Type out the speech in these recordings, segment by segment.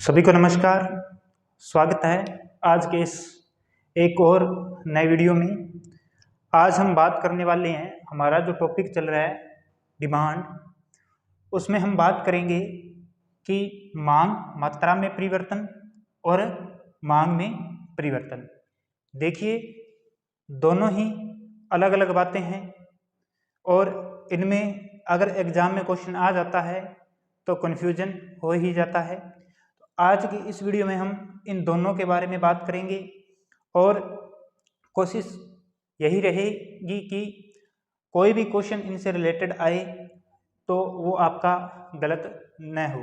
सभी को नमस्कार। स्वागत है आज के इस एक और नए वीडियो में। आज हम बात करने वाले हैं, हमारा जो टॉपिक चल रहा है डिमांड, उसमें हम बात करेंगे कि मांग मात्रा में परिवर्तन और मांग में परिवर्तन। देखिए, दोनों ही अलग अलग बातें हैं और इनमें अगर एग्जाम में क्वेश्चन आ जाता है तो कन्फ्यूजन हो ही जाता है। आज की इस वीडियो में हम इन दोनों के बारे में बात करेंगे और कोशिश यही रहेगी कि कोई भी क्वेश्चन इनसे रिलेटेड आए तो वो आपका गलत न हो।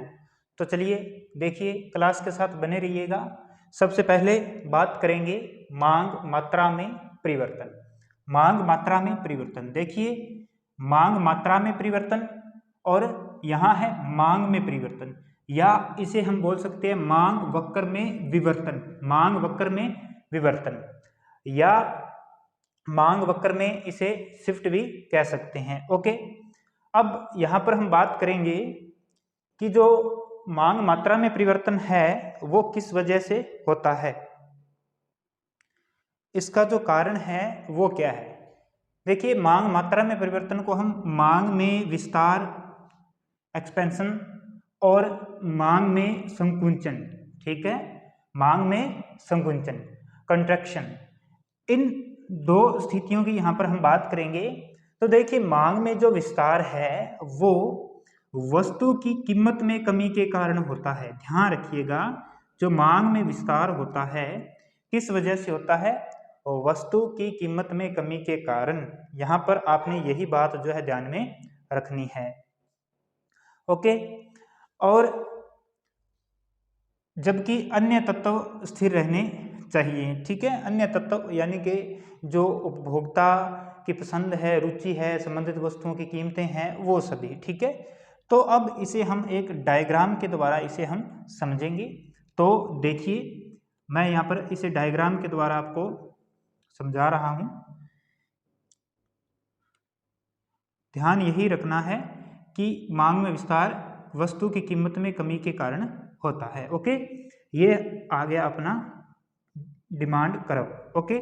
तो चलिए देखिए, क्लास के साथ बने रहिएगा। सबसे पहले बात करेंगे मांग मात्रा में परिवर्तन। मांग मात्रा में परिवर्तन, देखिए मांग मात्रा में परिवर्तन और यहाँ है मांग में परिवर्तन, या इसे हम बोल सकते हैं मांग वक्र में विवर्तन। मांग वक्र में विवर्तन या मांग वक्र में इसे शिफ्ट भी कह सकते हैं। ओके, अब यहाँ पर हम बात करेंगे कि जो मांग मात्रा में परिवर्तन है वो किस वजह से होता है, इसका जो कारण है वो क्या है। देखिए, मांग मात्रा में परिवर्तन को हम मांग में विस्तार एक्सपेंशन और मांग में संकुंचन, ठीक है, मांग में संकुंचन कंट्रैक्शन, इन दो स्थितियों की यहाँ पर हम बात करेंगे। तो देखिए, मांग में जो विस्तार है वो वस्तु की कीमत में कमी के कारण होता है। ध्यान रखिएगा, जो मांग में विस्तार होता है किस वजह से होता है, वस्तु की कीमत में कमी के कारण। यहाँ पर आपने यही बात जो है ध्यान में रखनी है। ओके, और जबकि अन्य तत्व स्थिर रहने चाहिए, ठीक है। अन्य तत्व यानी कि जो उपभोक्ता की पसंद है, रुचि है, संबंधित वस्तुओं की कीमतें हैं, वो सभी, ठीक है। तो अब इसे हम एक डायग्राम के द्वारा इसे हम समझेंगे। तो देखिए, मैं यहाँ पर इसे डायग्राम के द्वारा आपको समझा रहा हूँ। ध्यान यही रखना है कि मांग में विस्तार वस्तु की कीमत में कमी के कारण होता है। ओके, ये आ गया अपना डिमांड कर्व। ओके,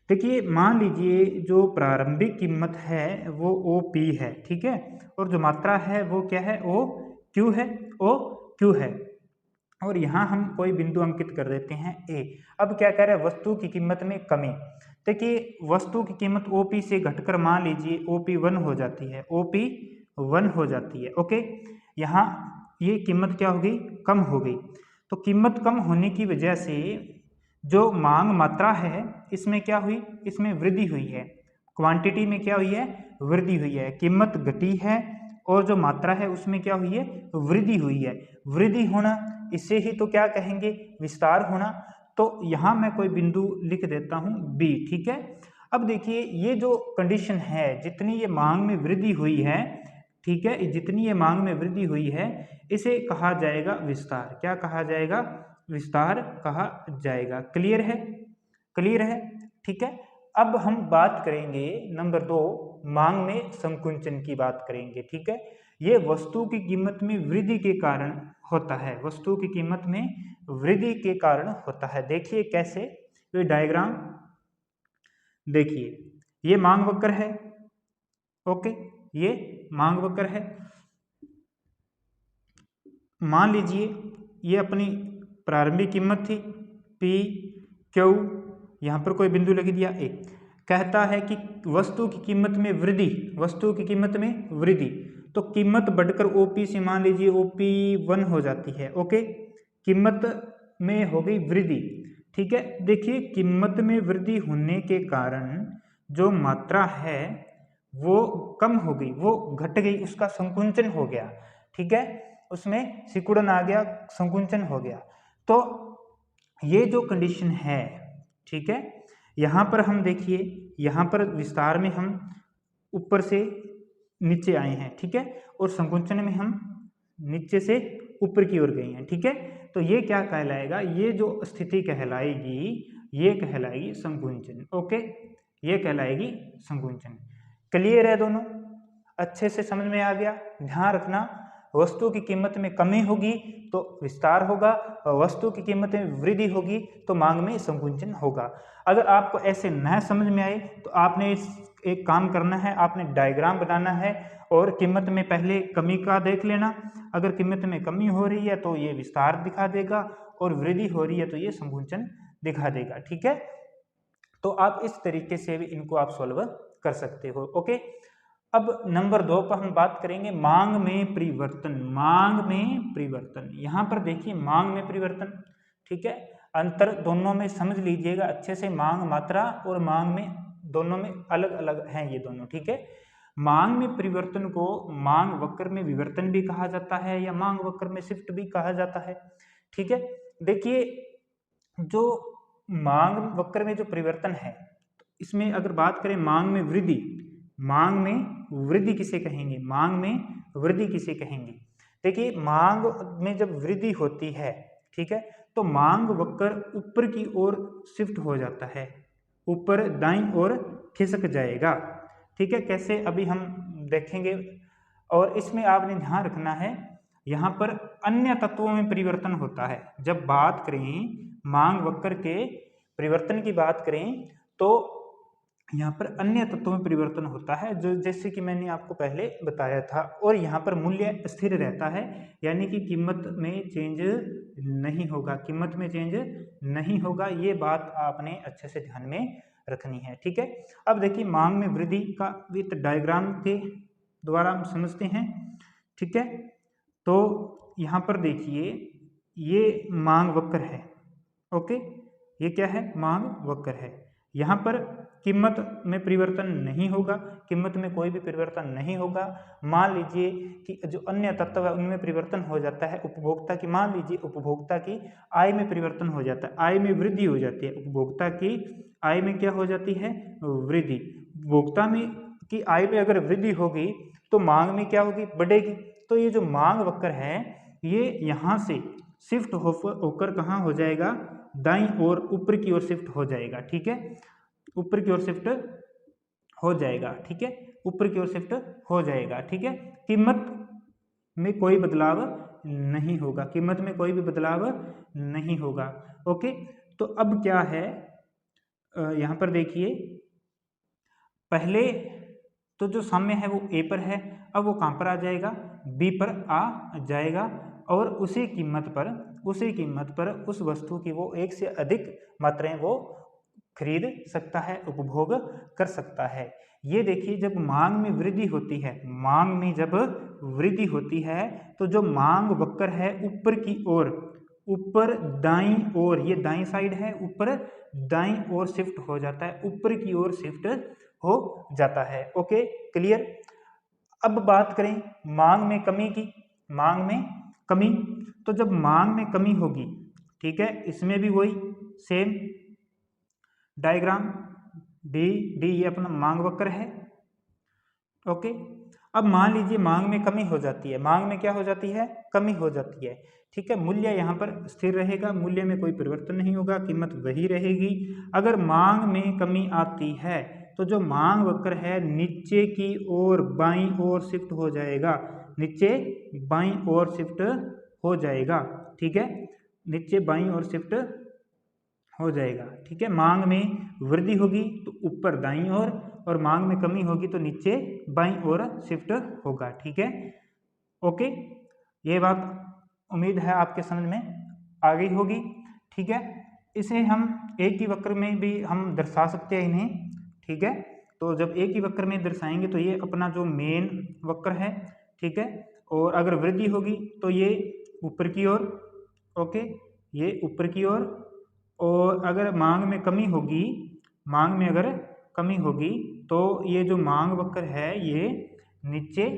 देखिए मान लीजिए जो प्रारंभिक कीमत है वो OP है, ठीक है, और जो मात्रा है वो क्या है, OQ है, OQ है, और यहाँ हम कोई बिंदु अंकित कर देते हैं A। अब क्या कह रहे हैं, वस्तु की कीमत में कमी। देखिए, वस्तु की कीमत OP से घटकर मान लीजिए OP1 हो जाती है, OP1 हो जाती है। ओके, यहाँ ये कीमत क्या हो गई, कम हो गई। तो कीमत कम होने की वजह से जो मांग मात्रा है इसमें क्या हुई, इसमें वृद्धि हुई है। क्वांटिटी में क्या हुई है, वृद्धि हुई है। कीमत घटी है और जो मात्रा है उसमें क्या हुई है, वृद्धि हुई है। वृद्धि होना, इसे ही तो क्या कहेंगे, विस्तार होना। तो यहाँ मैं कोई बिंदु लिख देता हूँ B, ठीक है। अब देखिए, ये जो कंडीशन है, जितनी ये मांग में वृद्धि हुई है, ठीक है, जितनी ये मांग में वृद्धि हुई है, इसे कहा जाएगा विस्तार। क्या कहा जाएगा, विस्तार कहा जाएगा। क्लियर है, क्लियर है, ठीक है। अब हम बात करेंगे नंबर 2, मांग में संकुंचन की बात करेंगे, ठीक है। ये वस्तु की कीमत में वृद्धि के कारण होता है, वस्तु की कीमत में वृद्धि के कारण होता है। देखिए कैसे, ये डायग्राम देखिए, ये मांग वक्र है। ओके, ये मांग वक्र है। मान लीजिए ये अपनी प्रारंभिक कीमत थी PQ, यहाँ पर कोई बिंदु लिख दिया A। कहता है कि वस्तु की कीमत में वृद्धि, वस्तु की कीमत में वृद्धि, तो कीमत बढ़कर OP से मान लीजिए OP1 हो जाती है। ओके, कीमत में हो गई वृद्धि, ठीक है। देखिए, कीमत में वृद्धि होने के कारण जो मात्रा है वो कम हो गई, वो घट गई, उसका संकुंचन हो गया, ठीक है, उसमें सिकुड़न आ गया, संकुंचन हो गया। तो ये जो कंडीशन है, ठीक है, यहाँ पर हम देखिए, यहाँ पर विस्तार में हम ऊपर से नीचे आए हैं, ठीक है, और संकुंचन में हम नीचे से ऊपर की ओर गए हैं, ठीक है। तो ये क्या कहलाएगा, ये जो स्थिति कहलाएगी, ये कहलाएगी संकुंचन। ओके, ये कहलाएगी संकुंचन। क्लियर है दोनों, अच्छे से समझ में आ गया। ध्यान रखना, वस्तु की कीमत में कमी होगी तो विस्तार होगा, और वस्तु की कीमत में वृद्धि होगी तो मांग में संकुचन होगा। अगर आपको ऐसे न समझ में आए तो आपने एक काम करना है, आपने डायग्राम बनाना है और कीमत में पहले कमी का देख लेना। अगर कीमत में कमी हो रही है तो ये विस्तार दिखा देगा, और वृद्धि हो रही है तो ये संकुचन दिखा देगा। ठीक है, तो आप इस तरीके से भी इनको आप सॉल्व कर सकते हो। ओके, अब नंबर 2 पर हम बात करेंगे मांग में परिवर्तन। मांग में परिवर्तन, यहाँ पर देखिए मांग में परिवर्तन, ठीक है, अंतर दोनों में समझ लीजिएगा अच्छे से। मांग मात्रा और मांग में दोनों में अलग अलग हैं ये दोनों। ठीक है, मांग में परिवर्तन को मांग वक्र में विवर्तन भी कहा जाता है या मांग वक्र में शिफ्ट भी कहा जाता है। ठीक है, देखिए जो मांग वक्र में जो परिवर्तन है, इसमें अगर बात करें मांग में वृद्धि, मांग में वृद्धि किसे कहेंगे, मांग में वृद्धि किसे कहेंगे। देखिए मांग में जब वृद्धि होती है, ठीक है, तो मांग वक्र ऊपर की ओर शिफ्ट हो जाता है, ऊपर दाईं ओर खिसक जाएगा। ठीक है, कैसे अभी हम देखेंगे। और इसमें आपने ध्यान रखना है, यहाँ पर अन्य तत्वों में परिवर्तन होता है। जब बात करें मांग वक्र के परिवर्तन की बात करें तो यहाँ पर अन्य तत्वों में परिवर्तन होता है, जो जैसे कि मैंने आपको पहले बताया था। और यहाँ पर मूल्य स्थिर रहता है, यानी कि कीमत में चेंज नहीं होगा, कीमत में चेंज नहीं होगा। ये बात आपने अच्छे से ध्यान में रखनी है। ठीक है, अब देखिए मांग में वृद्धि का वित्त डायग्राम के द्वारा हम समझते हैं। ठीक है, तो यहाँ पर देखिए ये मांग वक्र है। ओके, ये क्या है, मांग वक्र है। यहाँ पर कीमत में परिवर्तन नहीं होगा, कीमत में कोई भी परिवर्तन नहीं होगा। मान लीजिए कि जो अन्य तत्व है उनमें परिवर्तन हो जाता है। उपभोक्ता की, मान लीजिए उपभोक्ता की आय में परिवर्तन हो जाता है, आय में वृद्धि हो जाती है। उपभोक्ता की आय में क्या हो जाती है, वृद्धि। उपभोक्ता में की आय में अगर वृद्धि होगी तो मांग में क्या होगी, बढ़ेगी। तो ये जो मांग वक्र है ये यहाँ से शिफ्ट होकर कहाँ हो जाएगा, दाईं ओर ऊपर की ओर शिफ्ट हो जाएगा। ठीक है, ऊपर की ओर शिफ्ट हो जाएगा। ठीक है, ऊपर की ओर शिफ्ट हो जाएगा। ठीक है, कीमत में कोई बदलाव नहीं होगा, कीमत में कोई भी बदलाव नहीं होगा। ओके, तो अब क्या है, यहाँ पर देखिए पहले तो जो साम्य है वो ए पर है, अब वो कहाँ पर आ जाएगा, बी पर आ जाएगा। और उसी कीमत पर उस वस्तु की वो एक से अधिक मात्राएं वो खरीद सकता है, उपभोग कर सकता है। ये देखिए जब मांग में वृद्धि होती है, मांग में जब वृद्धि होती है तो जो मांग वक्र है ऊपर की ओर, ऊपर दाईं ओर, ये दाईं साइड है, ऊपर दाईं ओर शिफ्ट हो जाता है, ऊपर की ओर शिफ्ट हो जाता है। Okay, clear. अब बात करें मांग में कमी की, मांग में कमी, तो जब मांग में कमी होगी, ठीक है, इसमें भी वही सेम डायग्राम, डी ये अपना मांग वक्र है। ओके, अब मान लीजिए मांग में कमी हो जाती है, मांग में क्या हो जाती है, कमी हो जाती है। ठीक है, मूल्य यहाँ पर स्थिर रहेगा, मूल्य में कोई परिवर्तन नहीं होगा, कीमत वही रहेगी। अगर मांग में कमी आती है तो जो मांग वक्र है नीचे की ओर बाईं ओर शिफ्ट हो जाएगा, नीचे बाईं ओर शिफ्ट हो जाएगा। ठीक है, नीचे बाईं ओर शिफ्ट हो जाएगा। ठीक है, मांग में वृद्धि होगी तो ऊपर दाईं ओर, और मांग में कमी होगी तो नीचे बाईं ओर शिफ्ट होगा। ठीक है, ओके, ये बात उम्मीद है आपके समझ में आ गई होगी। ठीक है, इसे हम एक ही वक्र में भी हम दर्शा सकते हैं इन्हें। ठीक है, तो जब एक ही वक्र में दर्शाएंगे तो ये अपना जो मेन वक्र है, ठीक है, और अगर वृद्धि होगी तो ये ऊपर की ओर, ओके, ये ऊपर की ओर। और अगर मांग में कमी होगी, मांग में अगर कमी होगी तो ये जो मांग वक्र है ये नीचे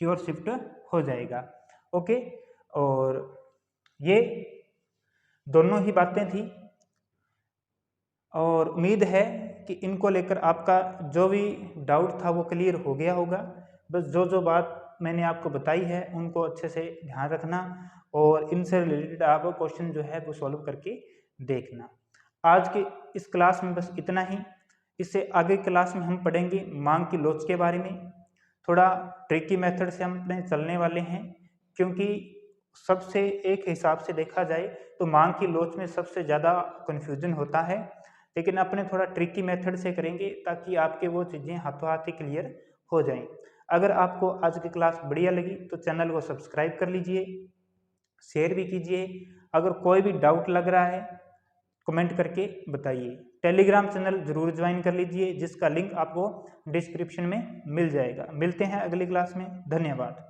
की ओर शिफ्ट हो जाएगा। ओके, और ये दोनों ही बातें थी, और उम्मीद है कि इनको लेकर आपका जो भी डाउट था वो क्लियर हो गया होगा। बस जो जो बात मैंने आपको बताई है उनको अच्छे से ध्यान रखना, और इनसे रिलेटेड आप क्वेश्चन जो है वो सॉल्व करके देखना। आज के इस क्लास में बस इतना ही। इससे आगे क्लास में हम पढ़ेंगे मांग की लॉज के बारे में। थोड़ा ट्रिकी मेथड से हम अपने चलने वाले हैं, क्योंकि सबसे एक हिसाब से देखा जाए तो मांग की लोच में सबसे ज़्यादा कन्फ्यूजन होता है, लेकिन अपने थोड़ा ट्रिकी मेथड से करेंगे ताकि आपके वो चीज़ें हाथों हाथ ही क्लियर हो जाएं। अगर आपको आज की क्लास बढ़िया लगी तो चैनल को सब्सक्राइब कर लीजिए, शेयर भी कीजिए। अगर कोई भी डाउट लग रहा है कमेंट करके बताइए। टेलीग्राम चैनल जरूर ज्वाइन कर लीजिए, जिसका लिंक आपको डिस्क्रिप्शन में मिल जाएगा। मिलते हैं अगली क्लास में। धन्यवाद।